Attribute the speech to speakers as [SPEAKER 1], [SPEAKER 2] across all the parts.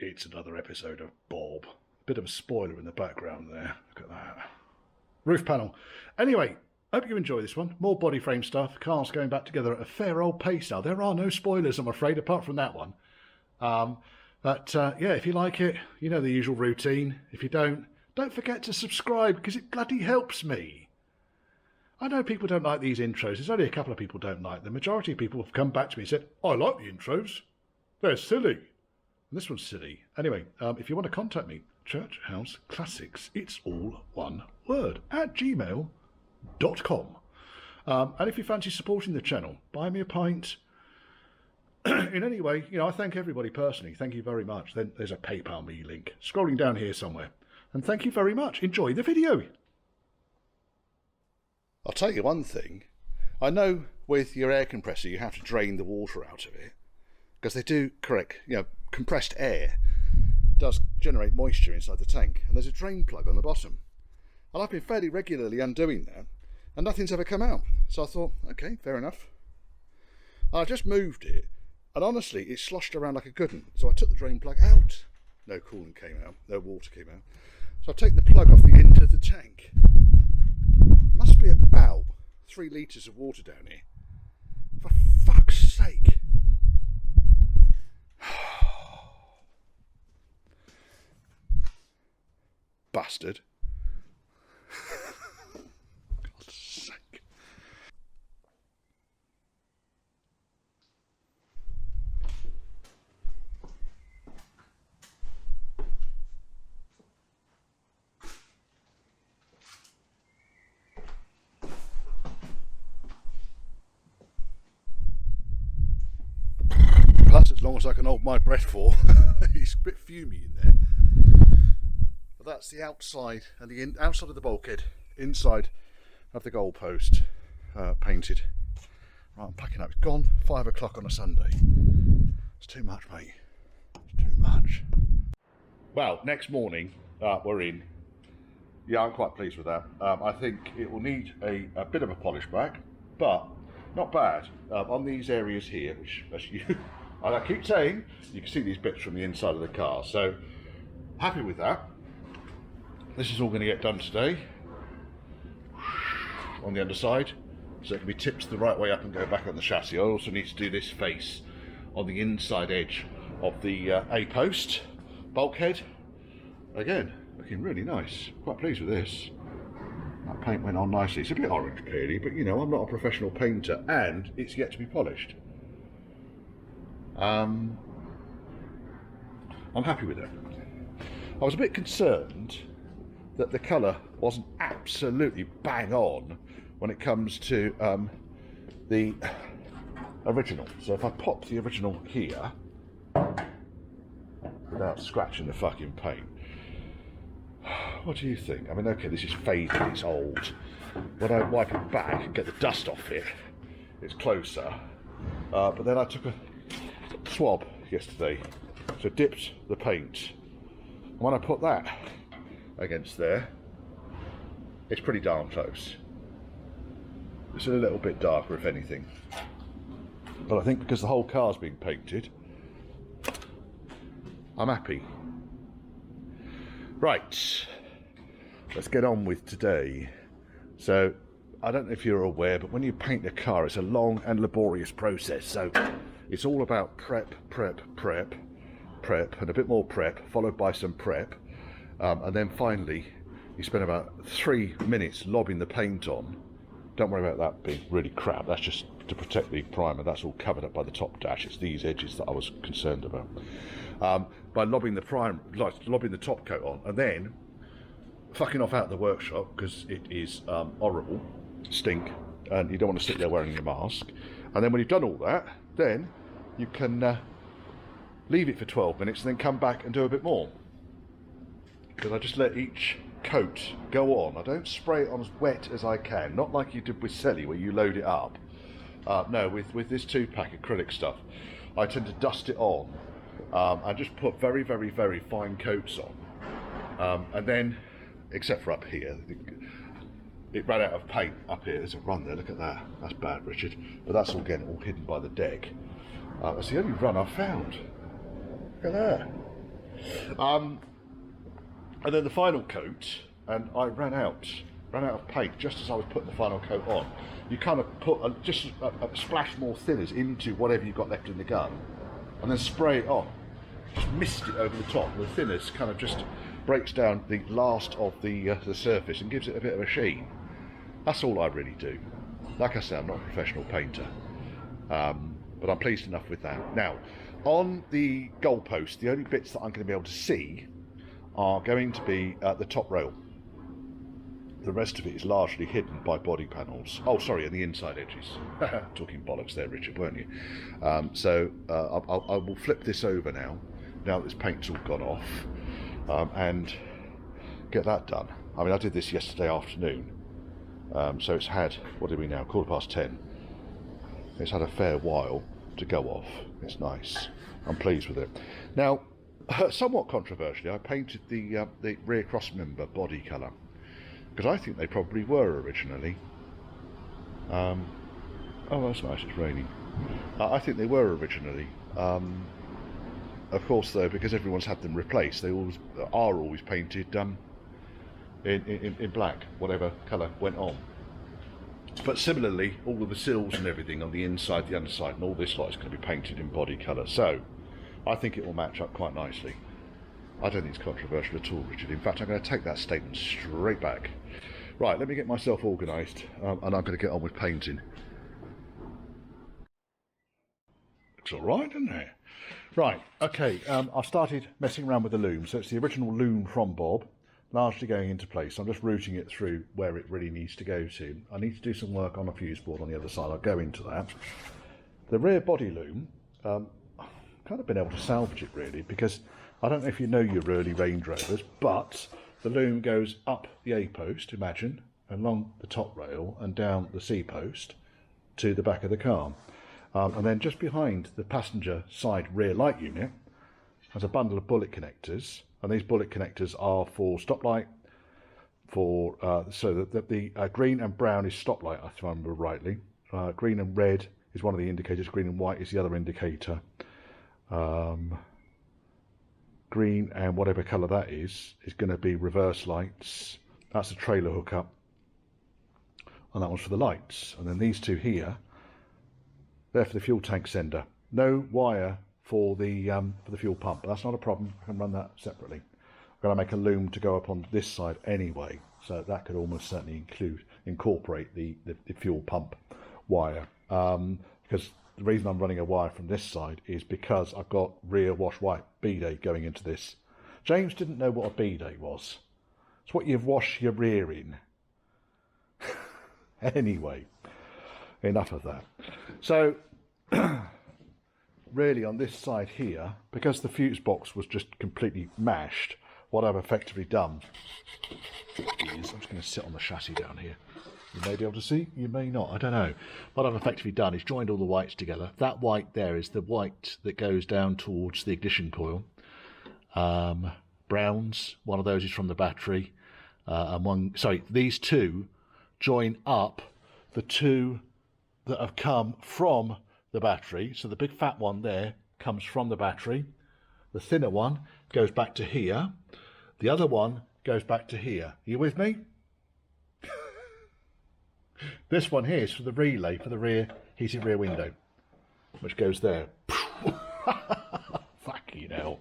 [SPEAKER 1] It's another episode of Bob. Bit of a spoiler in the background there. Look at that. Roof panel. Anyway, hope you enjoy this one. More body frame stuff. Cars going back together at a fair old pace now. There are no spoilers, I'm afraid, apart from that one. Yeah, if you like it, you know the usual routine. If you don't forget to subscribe because it bloody helps me. I know people don't like these intros. There's only a couple of people who don't like them. The majority of people have come back to me and said, I like the intros. They're silly. And this one's silly. Anyway, if you want to contact me, Church House Classics, it's all one word, at gmail.com. And if you fancy supporting the channel, buy me a pint. In any way, you know, I thank everybody personally. Thank you very much. Then there's a PayPal me link scrolling down here somewhere. And thank you very much. Enjoy the video. I'll tell you one thing. I know with your air compressor you have to drain the water out of it because they do compressed air does generate moisture inside the tank, and there's a drain plug on the bottom. And I've been fairly regularly undoing that and nothing's ever come out. So I thought, okay, fair enough. I just moved it and honestly it sloshed around like a good one. So I took the drain plug out. No coolant came out, no water came out. So I've taken the plug off the end of the tank. Must be about 3 litres of water down here. For fuck's sake. Bastard. God's sake. That's as long as I can hold my breath for. It's a bit fumy in there. But that's the outside and the outside of the bulkhead, inside of the goalpost, painted. Right, I'm packing up. It's gone. 5 o'clock on a Sunday. It's too much, mate. It's too much. Well, next morning we're in. Yeah, I'm quite pleased with that. I think it will need a bit of a polish back, but not bad. On these areas here, which as you, and I keep saying, you can see these bits from the inside of the car. So happy with that. This is all going to get done today on the underside, so it can be tipped the right way up and go back on the chassis. I also need to do this face on the inside edge of the A-post bulkhead. Again, looking really nice. Quite pleased with this. That paint went on nicely. It's a bit orange clearly, but you know, I'm not a professional painter and it's yet to be polished. I'm happy with it. I was a bit concerned that the colour wasn't absolutely bang on when it comes to the original. So if I pop the original here without scratching the fucking paint, what do you think? I mean, okay, this is faded, it's old. When I wipe it back and get the dust off it, it's closer. But then I took a swab yesterday, so dipped the paint. And when I put that against there, it's pretty darn close. It's a little bit darker if anything, but I think because the whole car's being painted, I'm happy. Right, let's get on with today. So I don't know if you're aware, but when you paint a car, it's a long and laborious process. So it's all about prep, and a bit more prep, followed by some prep. And then finally, you spend about 3 minutes lobbing the paint on. Don't worry about that being really crap. That's just to protect the primer. That's all covered up by the top dash. It's these edges that I was concerned about. By lobbing the primer, like lobbing the top coat on, and then fucking off out of the workshop because it is horrible, stink, and you don't want to sit there wearing your mask. And then when you've done all that, then you can leave it for 12 minutes and then come back and do a bit more. Because I just let each coat go on. I don't spray it on as wet as I can, not like you did with Selly where you load it up. No, with this 2-pack acrylic stuff, I tend to dust it on and just put very, very, very fine coats on. And then, except for up here, it ran out of paint up here. There's a run there, look at that. That's bad, Richard. But that's all, again, all hidden by the deck. That's the only run I've found. Look at that. And then the final coat, and I ran out of paint just as I was putting the final coat on. You kind of put just a splash more thinners into whatever you've got left in the gun, and then spray it on. Just mist it over the top. The thinners kind of just breaks down the last of the surface and gives it a bit of a sheen. That's all I really do. Like I said, I'm not a professional painter, but I'm pleased enough with that. Now, on the goalpost, the only bits that I'm going to be able to see are going to be the top rail. The rest of it is largely hidden by body panels. Oh, sorry, and the inside edges. Talking bollocks there, Richard, weren't you? So I will flip this over now that this paint's all gone off, and get that done. I mean, I did this yesterday afternoon, so it's had, what did we now, 10:15. It's had a fair while to go off. It's nice. I'm pleased with it. Now, somewhat controversially, I painted the rear cross member body colour, because I think they probably were originally. Oh, that's nice, it's raining. I think they were originally. Of course, though, because everyone's had them replaced, they are always painted in black, whatever colour went on. But similarly, all of the sills and everything on the inside, the underside, and all this lot is going to be painted in body colour. So, I think it will match up quite nicely. I don't think it's controversial at all, Richard. In fact, I'm going to take that statement straight back. Right, let me get myself organised, and I'm going to get on with painting. Looks all right, doesn't it? Right, okay, I've started messing around with the loom. So it's the original loom from Bob, largely going into place. I'm just routing it through where it really needs to go to. I need to do some work on a fuse board on the other side. I'll go into that. The rear body loom, I've kind of been able to salvage it really, because I don't know if you know your early Range Rovers, but the loom goes up the A post, imagine, along the top rail and down the C post to the back of the car. And then just behind the passenger side rear light unit has a bundle of bullet connectors, and these bullet connectors are for stoplight, for so that the green and brown is stoplight, if I remember rightly. Green and red is one of the indicators, green and white is the other indicator. Green and whatever colour that is going to be reverse lights. That's a trailer hookup, and that one's for the lights. And then these two here, they're for the fuel tank sender. No wire for the fuel pump, but that's not a problem. I can run that separately. I'm going to make a loom to go up on this side anyway, so that could almost certainly incorporate the fuel pump wire. Because the reason I'm running a wire from this side is because I've got rear wash white bidet going into this. James didn't know what a bidet was. It's what you wash your rear in. Anyway, enough of that. So, really on this side here, because the fuse box was just completely mashed, what I've effectively done is, I'm just going to sit on the chassis down here. You may be able to see, you may not, I don't know. What I've effectively done is joined all the whites together. That white there is the white that goes down towards the ignition coil. Browns, one of those is from the battery. These two join up the two that have come from the battery. So the big fat one there comes from the battery. The thinner one goes back to here. The other one goes back to here. Are you with me? This one here is for the relay for the rear heated rear window, which goes there. Fucking hell.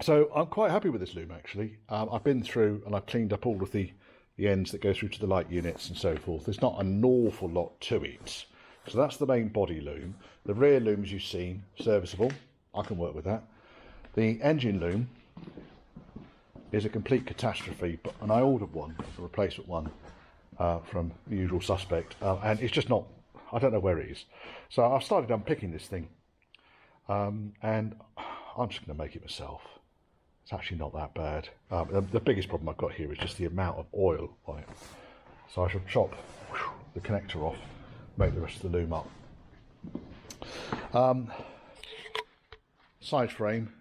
[SPEAKER 1] So I'm quite happy with this loom actually. I've been through and I've cleaned up all of the ends that go through to the light units and so forth. There's not an awful lot to it. So that's the main body loom. The rear loom, as you've seen, serviceable. I can work with that. The engine loom is a complete catastrophe, and I ordered one, a replacement one, from the usual suspect, and it's just not, I don't know where it is. So I've started unpicking this thing, and I'm just going to make it myself. It's actually not that bad. The biggest problem I've got here is just the amount of oil on it. So I shall chop the connector off, make the rest of the loom up. Side frame,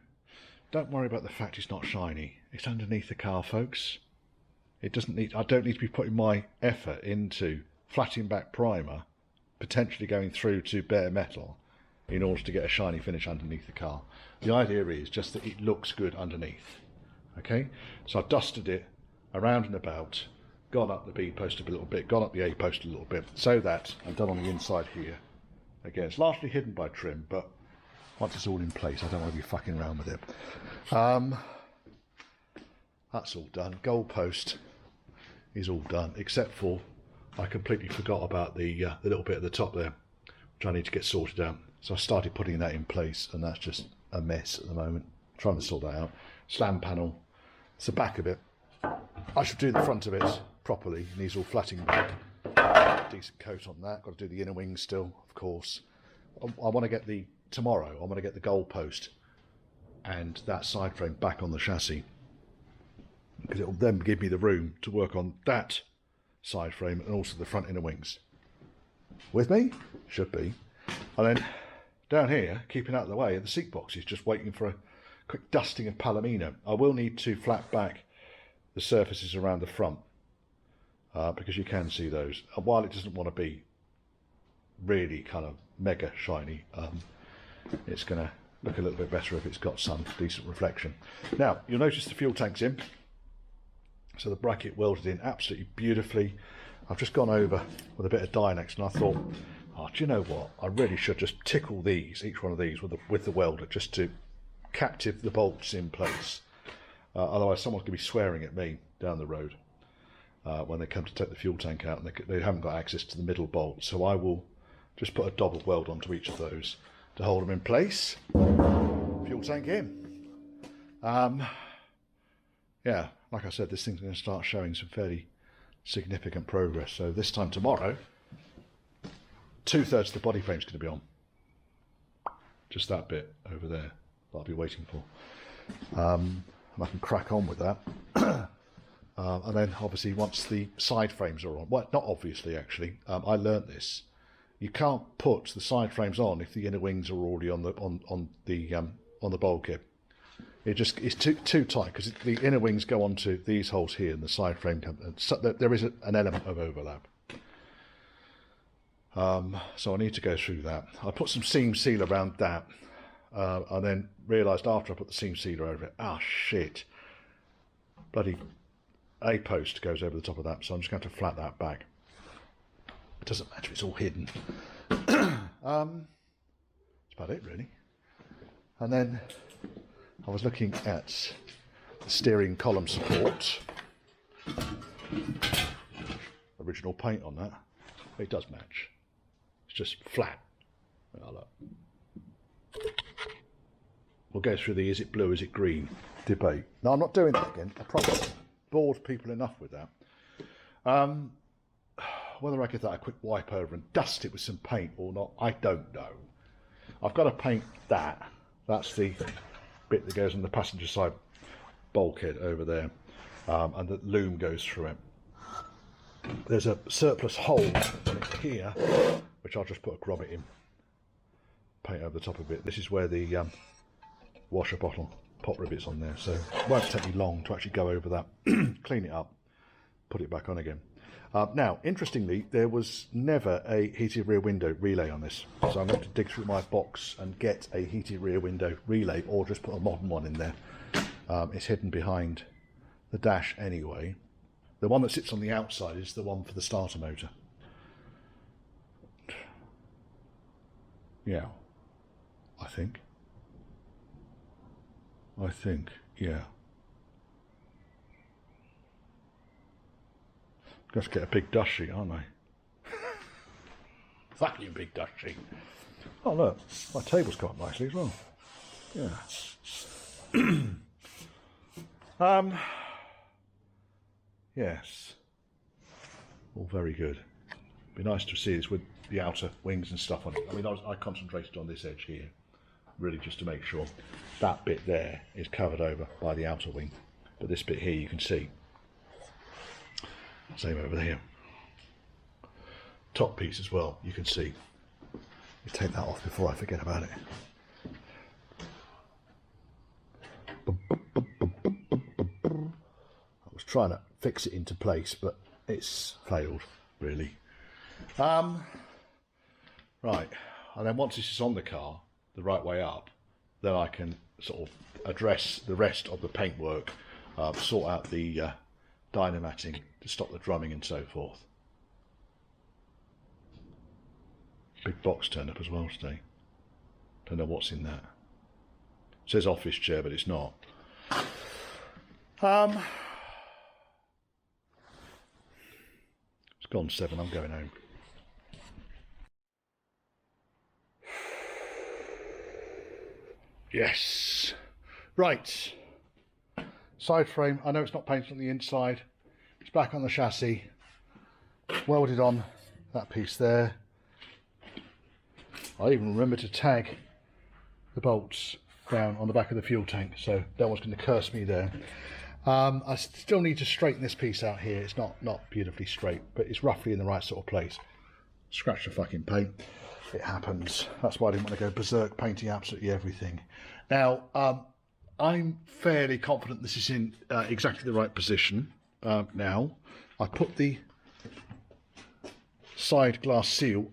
[SPEAKER 1] don't worry about the fact it's not shiny. It's underneath the car, folks. It doesn't need, I don't need to be putting my effort into flattening back primer, potentially going through to bare metal, in order to get a shiny finish underneath the car. The idea is just that it looks good underneath. Okay, so I've dusted it around and about, gone up the B post a little bit, gone up the A post a little bit, so that I'm done on the inside here. Again, it's largely hidden by trim, but once it's all in place, I don't want to be fucking around with it. That's all done. Goal post is all done, except for I completely forgot about the little bit at the top there, which I need to get sorted out. So I started putting that in place, and that's just a mess at the moment. Trying to sort that out. Slam panel. It's the back of it. I should do the front of it properly. It needs all flatting back. Decent coat on that. Got to do the inner wing still, of course. I want to get tomorrow I want to get the goal post and that side frame back on the chassis, because it will then give me the room to work on that side frame and also the front inner wings. With me? Should be. And then down here, keeping out of the way, are the seat boxes, just waiting for a quick dusting of Palomino. I will need to flat back the surfaces around the front, because you can see those. And while it doesn't want to be really kind of mega shiny, it's going to look a little bit better if it's got some decent reflection. Now, you'll notice the fuel tank's in. So the bracket welded in absolutely beautifully. I've just gone over with a bit of Dynex, and I thought, oh, do you know what? I really should just tickle these, each one of these, with the welder, just to captive the bolts in place. Otherwise, someone's going to be swearing at me down the road when they come to take the fuel tank out, and they haven't got access to the middle bolt. So I will just put a double weld onto each of those to hold them in place. Fuel tank in. Yeah, like I said, this thing's going to start showing some fairly significant progress. So this time tomorrow, 2/3 of the body frame's going to be on. Just that bit over there that I'll be waiting for. And I can crack on with that. And then obviously once the side frames are on, well, not obviously actually, I learnt this. You can't put the side frames on if the inner wings are already on the bulkhead. It's too tight, because the inner wings go onto these holes here, and the side frame so there is an element of overlap. So I need to go through that. I put some seam seal around that, and then realised after I put the seam sealer over it, shit, bloody A post goes over the top of that, so I'm just going to have to flat that back. It doesn't matter, it's all hidden. That's about it really. And then I was looking at the steering column support. Original paint on that. It does match. It's just flat. We'll go through the is it blue, is it green debate. No, I'm not doing that again. I promise. Bored people enough with that. Whether I give that a quick wipe over and dust it with some paint or not, I don't know. I've got to paint that. That's the bit that goes on the passenger side bulkhead over there, and the loom goes through it. There's a surplus hole here, which I'll just put a grommet in, paint over the top of it. This is where the washer bottle pop rivets on there, so it won't take me long to actually go over that, clean it up, put it back on again. Now, interestingly, there was never a heated rear window relay on this, so I'm going to dig through my box and get a heated rear window relay, or just put a modern one in there. It's hidden behind the dash anyway. The one that sits on the outside is the one for the starter motor. Yeah, I think, yeah. Just get a big dust sheet, aren't I? Fucking big dust sheet. Oh look, my table's come up nicely as well. Yeah. Yes. All very good. Be nice to see this with the outer wings and stuff on it. I mean, I concentrated on this edge here, really just to make sure that bit there is covered over by the outer wing. But this bit here you can see. Same over here. Top piece as well, you can see. You take that off before I forget about it. I was trying to fix it into place, but it's failed, really. Right, and then once this is on the car, the right way up, then I can sort of address the rest of the paintwork, sort out the dynamatting to stop the drumming and so forth. Big box turned up as well today. Don't know what's in that. It says office chair, but it's not. It's gone 7, I'm going home. Yes. Right. Side frame, I know it's not painted on the inside. It's back on the chassis. Welded on that piece there. I even remember to tag the bolts down on the back of the fuel tank, so no one's going to curse me there. I still need to straighten this piece out here. It's not beautifully straight, but it's roughly in the right sort of place. Scratch the fucking paint. It happens. That's why I didn't want to go berserk painting absolutely everything. Now, I'm fairly confident this is in exactly the right position. Now, I put the side glass seal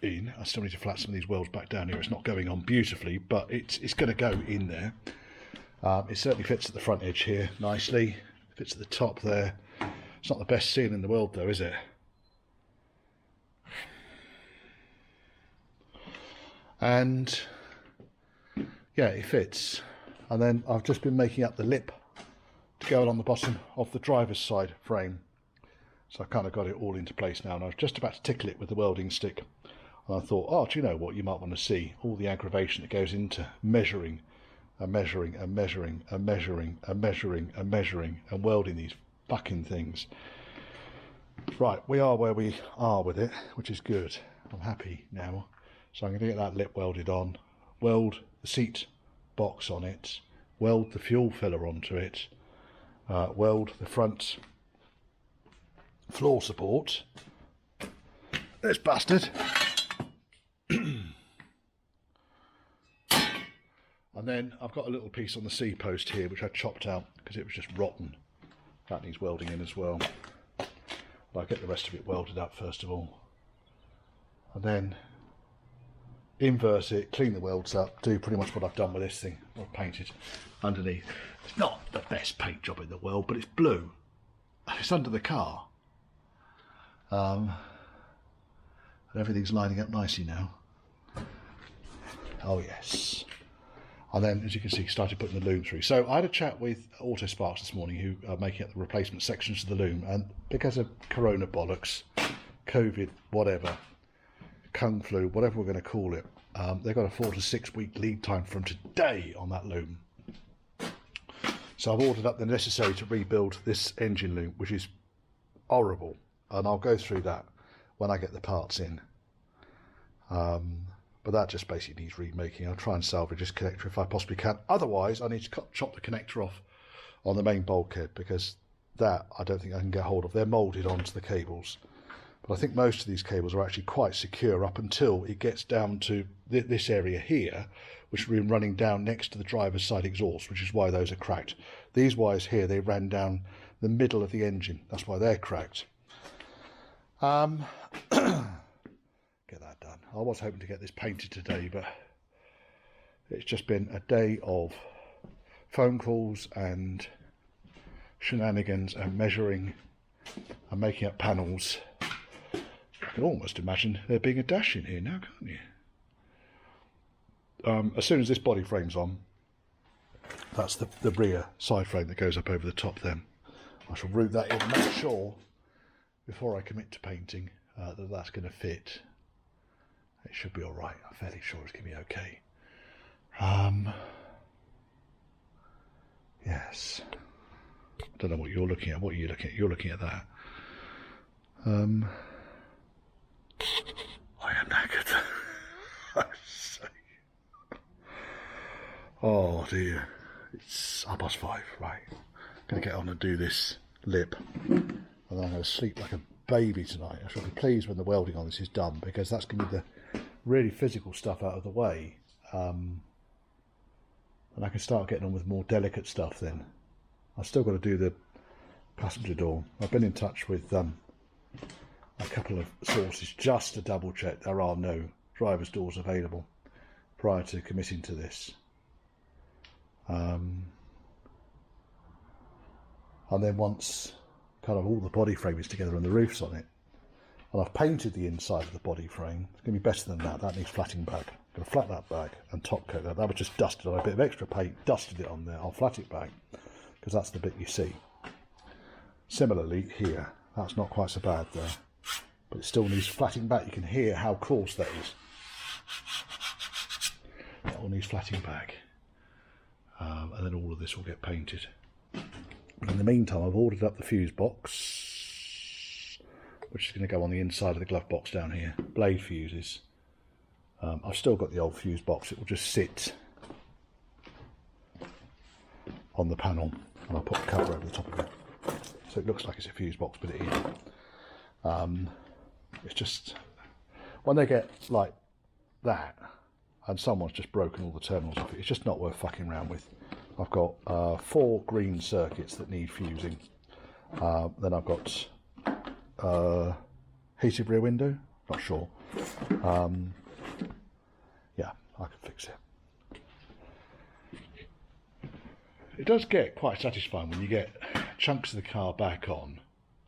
[SPEAKER 1] in. I still need to flat some of these welds back down here. It's not going on beautifully, but it's going to go in there. It certainly fits at the front edge here nicely. Fits at the top there. It's not the best seal in the world though, is it? And yeah, it fits. And then I've just been making up the lip to go along the bottom of the driver's side frame. So I kind of got it all into place now, and I was just about to tickle it with the welding stick. And I thought, oh, do you know what? You might want to see all the aggravation that goes into measuring and measuring and measuring and measuring and measuring and measuring and welding these fucking things. Right, we are where we are with it, which is good. I'm happy now. So I'm going to get that lip welded on, weld the seat box on it, weld the fuel filler onto it, weld the front floor support. This bastard. And then I've got a little piece on the C-post here which I chopped out because it was just rotten. That needs welding in as well. But I'll get the rest of it welded up first of all. And then invert it, clean the welds up, do pretty much what I've done with this thing. I've painted underneath. It's not the best paint job in the world, but it's blue. It's under the car. And everything's lining up nicely now. Oh yes. And then, as you can see, started putting the loom through. So I had a chat with Auto Sparks this morning, who are making up the replacement sections of the loom, and because of Corona bollocks, COVID, whatever, Kung Flu, whatever we're going to call it, they've got a 4 to 6 week lead time from today on that loom. So I've ordered up the necessary to rebuild this engine loom, which is horrible, and I'll go through that when I get the parts in. But that just basically needs remaking. I'll try and salvage this connector if I possibly can. Otherwise, I need to chop the connector off on the main bulkhead, because that I don't think I can get hold of. They're moulded onto the cables. But I think most of these cables are actually quite secure up until it gets down to this area here, which has been running down next to the driver's side exhaust, which is why those are cracked. These wires here, they ran down the middle of the engine. That's why they're cracked. Get that done. I was hoping to get this painted today, but it's just been a day of phone calls and shenanigans and measuring and making up panels. I can almost imagine there being a dash in here now, can't you? As soon as this body frame's on, that's the rear side frame that goes up over the top then. I shall route that in and make sure before I commit to painting that that's going to fit. It should be alright. I'm fairly sure it's going to be okay. Yes. I don't know what you're looking at. What are you looking at? You're looking at that. I am knackered. Oh dear. It's 5:30. Right. I'm going to get on and do this lip. And then I'm going to sleep like a baby tonight. I shall be pleased when the welding on this is done, because that's going to be the really physical stuff out of the way, and I can start getting on with more delicate stuff then. I've still got to do the passenger door. I've been in touch with a couple of sources just to double check there are no driver's doors available. prior to committing to this. And then once kind of all the body frame is together and the roof's on it, and I've painted the inside of the body frame, it's going to be better than that. That needs flatting back. I'm going to flat that back and top coat that. That was just dusted on a bit of extra paint, dusted it on there. I'll flat it back because that's the bit you see. Similarly here, that's not quite so bad there, but it still needs flatting back. You can hear how coarse that is. That all needs flatting back. And then all of this will get painted. In the meantime, I've ordered up the fuse box, which is going to go on the inside of the glove box down here. Blade fuses. I've still got the old fuse box. It will just sit on the panel, and I'll put the cover over the top of it, so it looks like it's a fuse box, but it isn't. It's just when they get like that, and someone's just broken all the terminals off it, it's just not worth fucking around with. I've got 4 green circuits that need fusing. Then I've got heated rear window, not sure. Yeah, I can fix it. It does get quite satisfying when you get chunks of the car back on,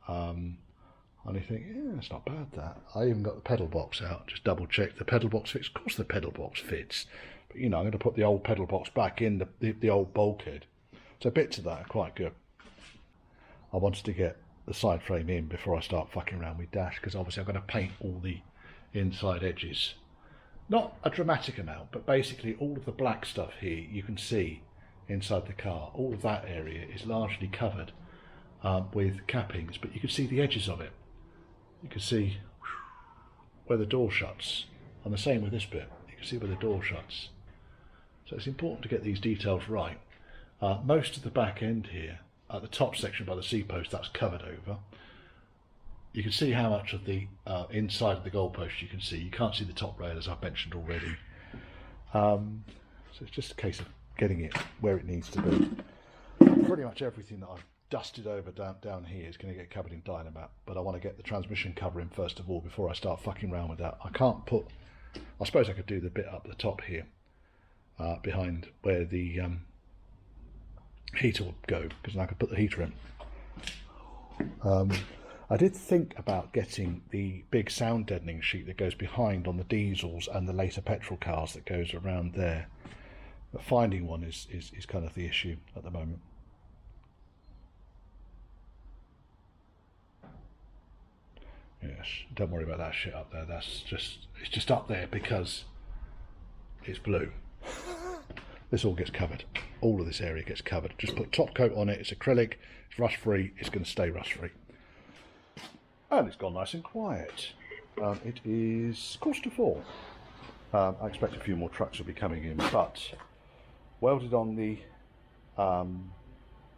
[SPEAKER 1] and you think, yeah, it's not bad that. I even got the pedal box out, just double check the pedal box fits. Of course the pedal box fits, but you know, I'm going to put the old pedal box back in the old bulkhead. So bits of that are quite good. I wanted to get the side frame in before I start fucking around with dash, because obviously I'm going to paint all the inside edges. Not a dramatic amount, but basically all of the black stuff here you can see inside the car. All of that area is largely covered with cappings, but you can see the edges of it. You can see where the door shuts, and the same with this bit. You can see where the door shuts. So it's important to get these details right. Most of the back end here, at the top section by the C-post, that's covered over. You can see how much of the inside of the goalpost you can see. You can't see the top rail, as I've mentioned already. So it's just a case of getting it where it needs to be. Pretty much everything that I've dusted over down here is going to get covered in Dynamat, but I want to get the transmission cover in first of all before I start fucking around with that. I can't put, I suppose I could do the bit up the top here, behind where the heater would go, because then I could put the heater in. I did think about getting the big sound deadening sheet that goes behind on the diesels and the later petrol cars that goes around there, but finding one is kind of the issue at the moment. Yes, don't worry about that shit up there. It's just up there because it's blue. This all gets covered. All of this area gets covered. Just put top coat on it. It's acrylic. It's rust free. It's going to stay rust free. And it's gone nice and quiet. It is 3:45. I expect a few more trucks will be coming in, but welded on the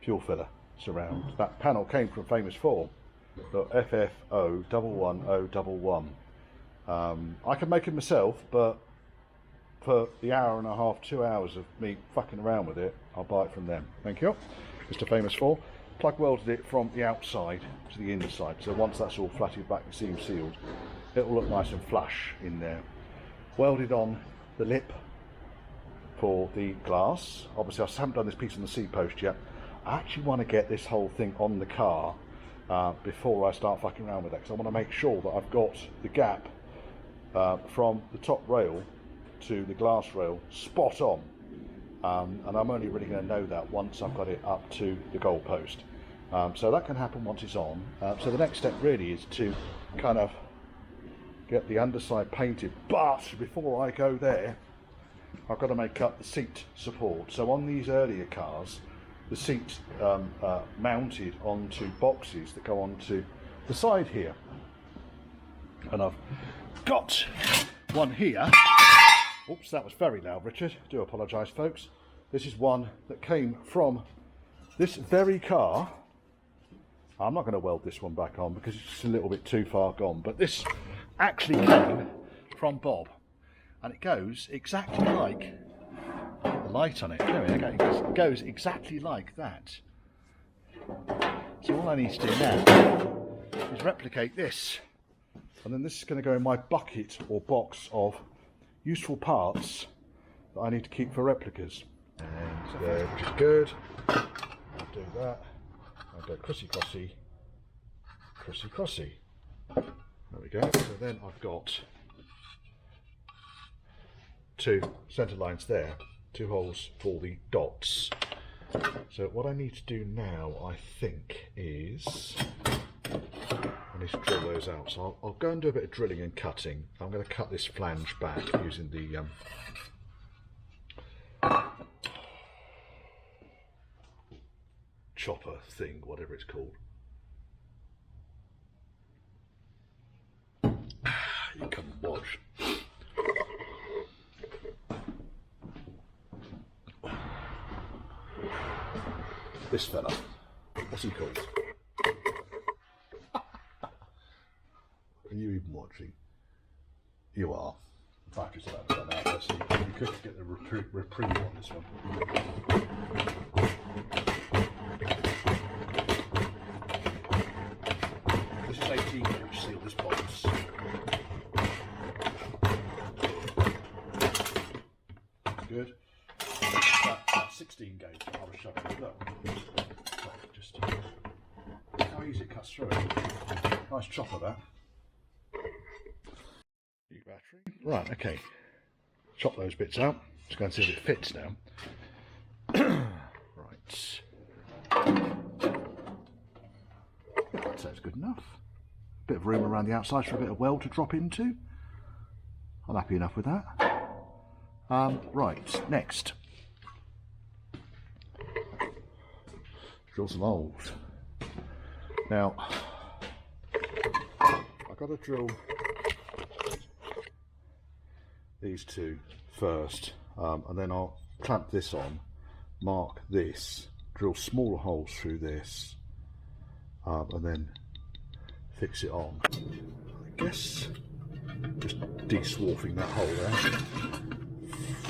[SPEAKER 1] fuel filler surround. That panel came from Famous 4. The FFO11011. I can make it myself, but for the hour and a half, 2 hours of me fucking around with it, I'll buy it from them. Thank you, Mr. Famous 4. Plug welded it from the outside to the inside, so once that's all flatted back and seam sealed, it will look nice and flush in there. Welded on the lip for the glass. Obviously I haven't done this piece on the C-post yet. I actually want to get this whole thing on the car before I start fucking around with it, because I want to make sure that I've got the gap from the top rail to the glass rail spot on, and I'm only really going to know that once I've got it up to the goalpost. So that can happen once it's on. So the next step really is to kind of get the underside painted, but before I go there I've got to make up the seat support. So on these earlier cars, the seat mounted onto boxes that go onto the side here, and I've got one here. Oops, that was very loud, Richard. Do apologise, folks. This is one that came from this very car. I'm not going to weld this one back on because it's just a little bit too far gone, but this actually came from Bob, and it goes exactly like, put the light on it, there we go, it goes exactly like that. So all I need to do now is replicate this, and then this is going to go in my bucket or box of useful parts that I need to keep for replicas. And which is good. I'll do that. I'll go crossy crossy, crossy crossy. There we go. So then I've got 2 centre lines there, 2 holes for the dots. So what I need to do now, I think, is I need to drill those out. So I'll go and do a bit of drilling and cutting. I'm going to cut this flange back using the chopper thing, whatever it's called. You come and watch. This fella, what's he called? Are you even watching? You are. The battery's about to run out. Let's see. You could get the reprieve on this one. This is 18 gauge seal, this box. Good. That's 16 gauge. I was shoving it. Look. Just how easy it cuts through. Nice chopper that. New battery. Right, okay. Chop those bits out. Let's go and see if it fits now. Right. That sounds good enough. Bit of room around the outside for a bit of weld to drop into. I'm happy enough with that. Right, next. Drill some holes. Now, I've got to drill these 2 first, and then I'll clamp this on, mark this, drill smaller holes through this, and then fix it on. I guess just de-swarfing that hole there.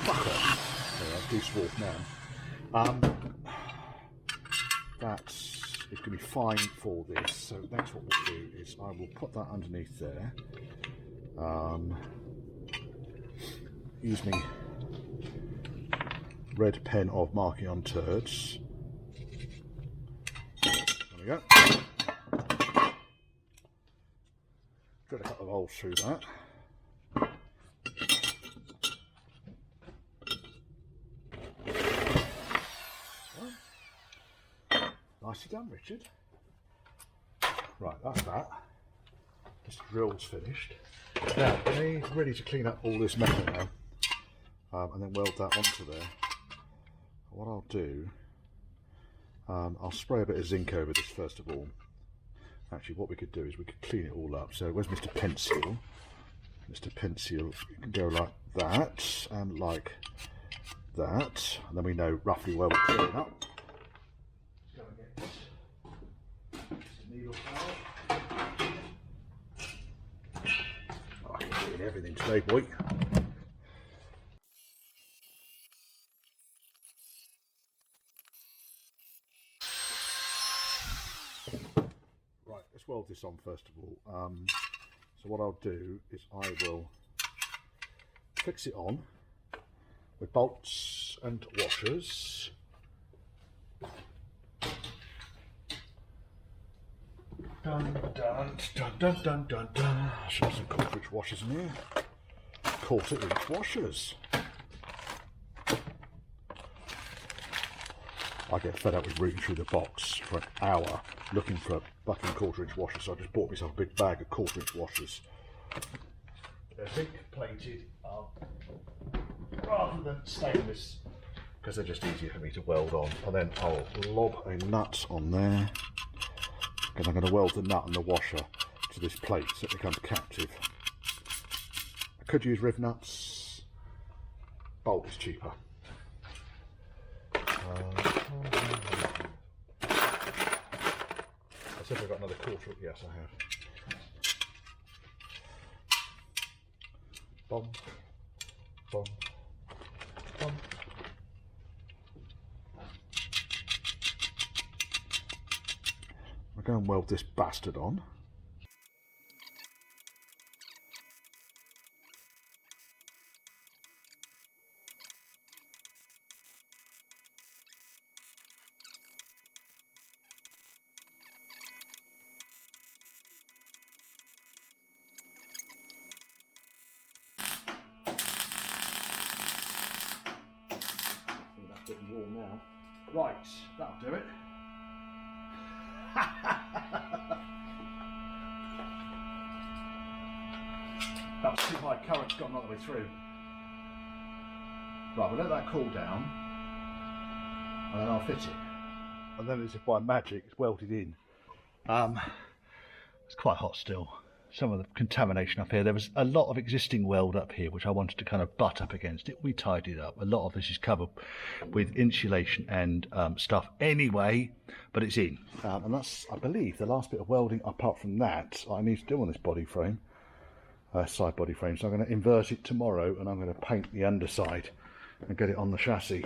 [SPEAKER 1] Fuck off. There, de-swarf now. That's it's going to be fine for this. So that's what we'll do is I will put that underneath there. Use me red pen of marking on turds. There we go. Drill a couple of holes through that. Nicely done, Richard. Right, that's that. This drill's finished. Now, we're ready to clean up all this metal now, and then weld that onto there. What I'll do, I'll spray a bit of zinc over this first of all. Actually, what we could do is we could clean it all up. So, where's Mr. Pencil? Mr. Pencil, you can go like that and like that, and then we know roughly where we're clearing up. Needle file. Oh, I can clean everything today, boy. Right, let's weld this on first of all. So what I'll do is I will fix it on with bolts and washers. Dun dun dun dun dun dun dun. Should have some cartridge washers in here. Cartridge washers. I get fed up with rooting through the box for an hour looking for a fucking cartridge washer, so I just bought myself a big bag of cartridge washers. They're zinc plated rather than stainless because they're just easier for me to weld on. And then I'll lob a nut on there. And I'm going to weld the nut and the washer to this plate so it becomes captive. I could use riv nuts. Bolt is cheaper. I said I've got another quarter. Yes, I have. Bomb, bomb, bomb. I'll go and weld this bastard on. getting warm now. Right, that'll do it. That's too high current's gone right the way through. Right, we'll let that cool down and then I'll fit it. And then as if by magic it's welded in. It's quite hot still. Some of the contamination up here. There was a lot of existing weld up here which I wanted to kind of butt up against it. We tidied up. A lot of this is covered with insulation and stuff anyway, but it's in. And that's, I believe, the last bit of welding apart from that I need to do on this body frame, side body frame. So I'm going to invert it tomorrow and I'm going to paint the underside and get it on the chassis.